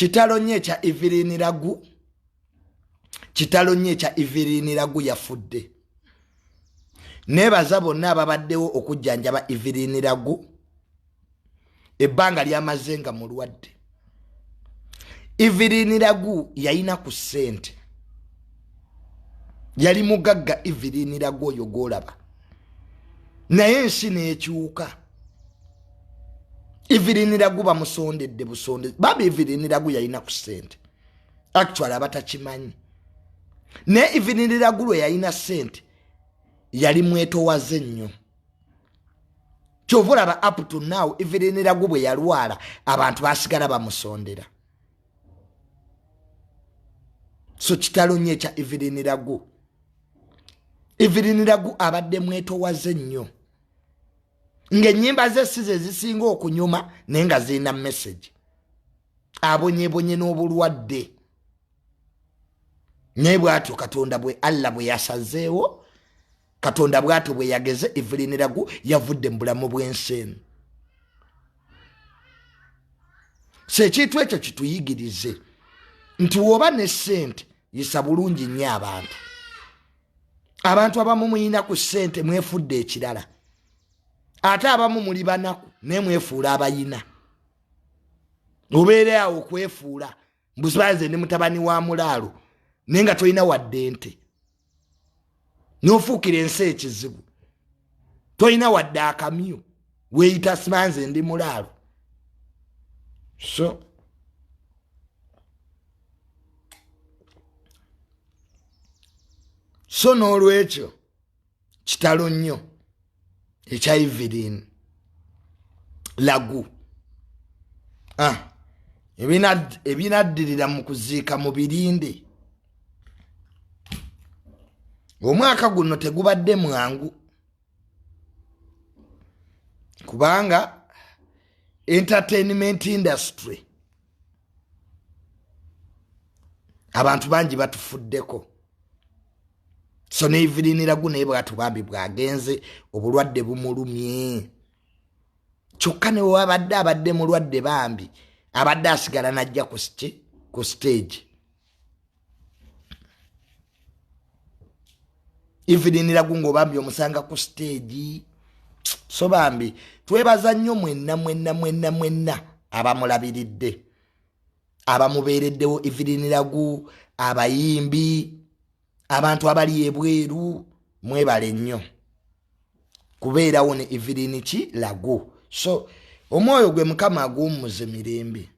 kitalo nnyo ekya Evelyn Lagu. Kitalo nnyo ekya Evelyn Lagu yafudde. Nebaza bonna ababaddewo okujjanjaba Evelyn Lagu. Ebbanga lyamaze nga mulwadde. Evelyn Lagu yalina ku ssente. Yali mugagga Evelyn Lagu oyo gw'olaba. Naye ensi n'ekyuka. Evelyn Lagu bamusondedde busonde. Baba Evelyn Lagu yalina ku ssente. Actually abatakimanyi. Ne Evelyn Lagu lwe yalina ssente yali mwetowaze nnyo. Kyova olaba up to now Evelyn Lagu bwe yalwala abantu basigala bamusondera. So kitalo nnyo ekya Evelyn Lagu. Evelyn Lagu abadde mwetowaze nnyo. Ng'ennyimba ze size zisinga okunyuma naye nga zirina message. Abonyebonye n'obulwadde. Naye bw'atyo Katonda bwe Allah bwe yasazeewo, Katonda bw'atyo bwe yageze Evelyn Lagu yavudde mu bulamu bw'ensi eno. So ekintu ekyo kituyigirize nti woba ne ssente yisa bulungi nnyo abantu. Abantu abamu muyina ku ssente mwefudde ekirala. Ate abamu muli banaku naye mwefuula abayina. Obeere awo okwefuula mbuzibaze ne mutabani wa mulaalo naye nga tolina wadde ente. N'ofuukira ensi ekizibu. Tolina wadde akamyu. Weeyita simanze ndi mulaalo. So n'olwekyo kitalo nnyo ekya Evelyn Lagu. Ebinaddirira mu kuziika mu birinde. Omwaka guno tegubadde mwangu. Kubanga entertainment industry abantu bangi batufuddeko. So ne Evelyn Lagu naye bwatubambi bwagenze obulwadde bumulumye. Kyokka ne wabadde abadde mulwadde bambi abadde asigala najja ku stage. Evelyn Lagu ng'obambi omusanga ku stage. So bambi twebaza nnyo mwenna abamulabiridde. Abamubeereddewo Evelyn Lagu, abayimbi, abantu abali ebweru, mwebale nnyo kubeerawo ne Evelyn Lagu. So omwoyo gwe Mukama agummuze mirembe.